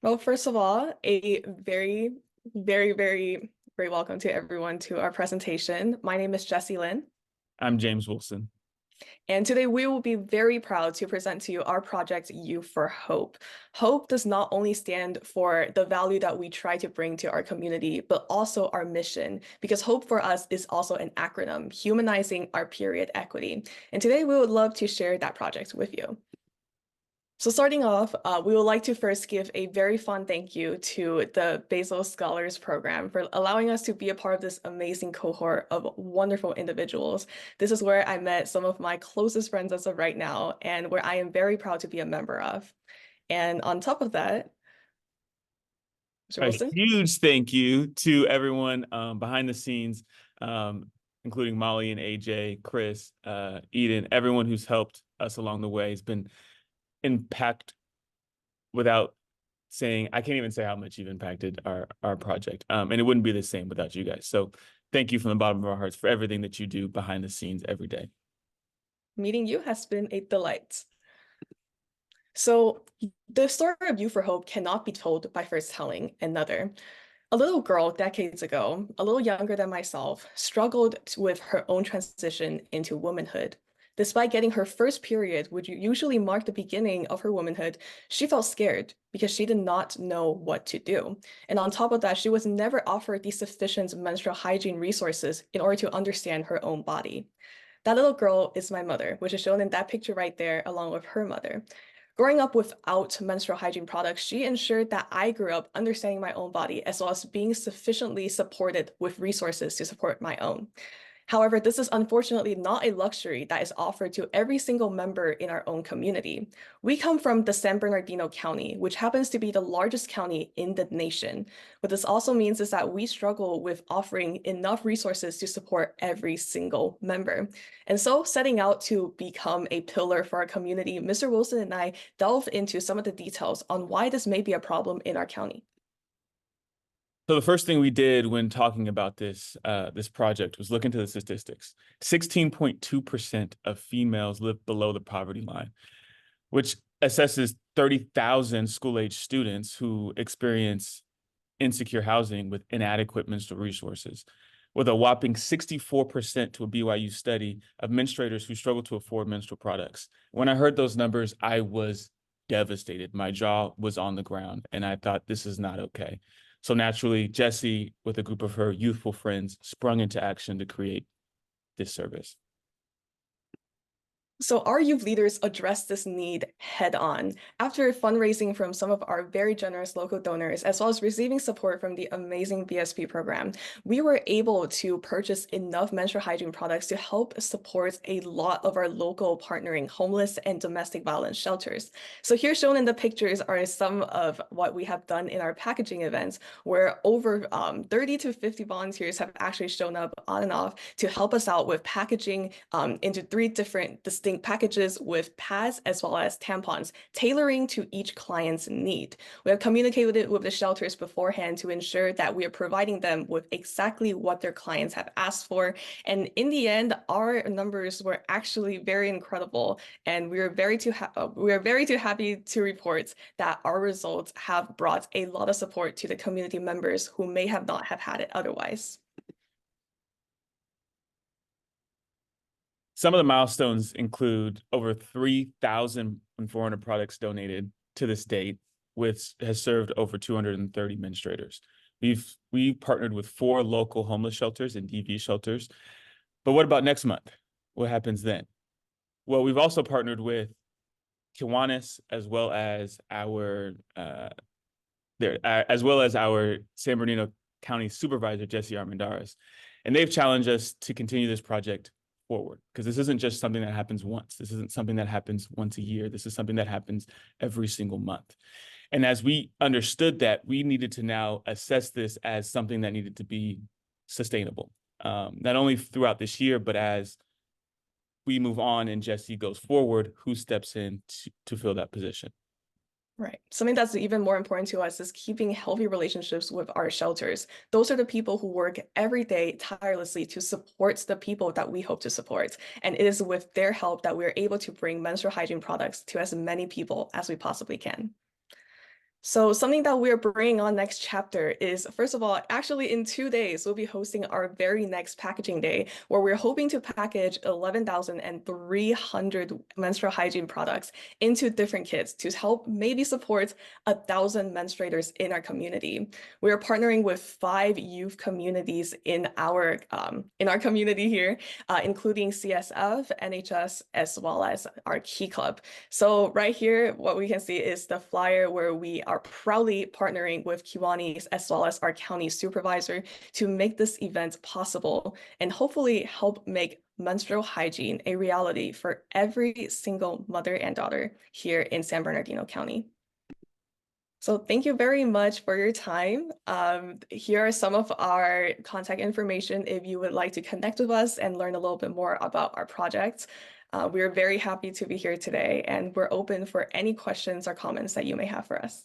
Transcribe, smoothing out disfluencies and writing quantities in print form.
Well, first of all, a very very welcome to everyone to our presentation. My name is Jessie Lynn, I'm James Wilson. and today we will be very proud to present to you our project U for Hope. Hope does not only stand for the value that we try to bring to our community, but also our mission, because hope for us is also an acronym, humanizing our period equity. And today we would love to share that project with you. So starting off, we would like to first give a very fond thank you to the Basil Scholars Program for allowing us to be a part of this amazing cohort of wonderful individuals. This is where I met some of my closest friends as of right now, and where I am very proud to be a member of. And on top of that, Mr. A Wilson? huge thank you to everyone behind the scenes, including Molly and AJ, Chris, Eden, everyone who's helped us along the way. Has been impact without saying, I can't even say how much you've impacted our project. And it wouldn't be the same without you guys. So thank you from the bottom of our hearts for everything that you do behind the scenes every day. Meeting you has been a delight. So the story of You for Hope cannot be told by first telling another. A little girl decades ago, a little younger than myself, struggled with her own transition into womanhood. Despite getting her first period, which usually marked the beginning of her womanhood, she felt scared because she did not know what to do. And on top of that, she was never offered the sufficient menstrual hygiene resources in order to understand her own body. That little girl is my mother, which is shown in that picture right there, along with her mother. Growing up without menstrual hygiene products, she ensured that I grew up understanding my own body as well as being sufficiently supported with resources to support my own. However, this is unfortunately not a luxury that is offered to every single member in our own community. We come from the San Bernardino County, which happens to be the largest county in the nation. What this also means is that we struggle with offering enough resources to support every single member. And so, setting out to become a pillar for our community, Mr. Wilson and I delve into some of the details on why this may be a problem in our county. So the first thing we did when talking about this project was look into the statistics. 16.2% of females live below the poverty line, which assesses 30,000 school-age students who experience insecure housing with inadequate menstrual resources, with a whopping 64% to a BYU study of menstruators who struggle to afford menstrual products. When I heard those numbers, I was devastated. My jaw was on the ground, and I thought, this is not okay. So naturally, Jessie, with a group of her youthful friends, sprung into action to create this service. So our youth leaders addressed this need head on. After fundraising from some of our very generous local donors, as well as receiving support from the amazing BSP program, we were able to purchase enough menstrual hygiene products to help support a lot of our local partnering homeless and domestic violence shelters. So here shown in the pictures are some of what we have done in our packaging events, where over 30 to 50 volunteers have actually shown up on and off to help us out with packaging into 3 different distinct packages with pads as well as tampons, tailoring to each client's need. We have communicated with the shelters beforehand to ensure that we are providing them with exactly what their clients have asked for. And in the end, our numbers were actually very incredible. And we are very too happy to report that our results have brought a lot of support to the community members who may have not have had it otherwise. Some of the milestones include over 3,400 products donated to this date, which has served over 230 menstruators. We've partnered with 4 local homeless shelters and DV shelters. But what about next month? What happens then? Well, we've also partnered with Kiwanis as well as our San Bernardino County Supervisor, Jesse Armendariz. And they've challenged us to continue this project forward, because this isn't just something that happens once. This isn't something that happens once a year. This is something that happens every single month. And as we understood that, we needed to now assess this as something that needed to be sustainable, not only throughout this year, but as we move on and Jesse goes forward, who steps in to fill that position. Right. Something that's even more important to us is keeping healthy relationships with our shelters. Those are the people who work every day tirelessly to support the people that we hope to support. And it is with their help that we're able to bring menstrual hygiene products to as many people as we possibly can. So something that we're bringing on next chapter is, first of all, actually in 2 days, we'll be hosting our very next packaging day, where we're hoping to package 11,300 menstrual hygiene products into different kits to help maybe support 1,000 menstruators in our community. We are partnering with 5 youth communities in our community here, including CSF, NHS, as well as our Key Club. So right here, what we can see is the flyer where we are proudly partnering with Kiwanis as well as our county supervisor to make this event possible and hopefully help make menstrual hygiene a reality for every single mother and daughter here in San Bernardino County. So thank you very much for your time. Here are some of our contact information if you would like to connect with us and learn a little bit more about our project. We are very happy to be here today, and we're open for any questions or comments that you may have for us.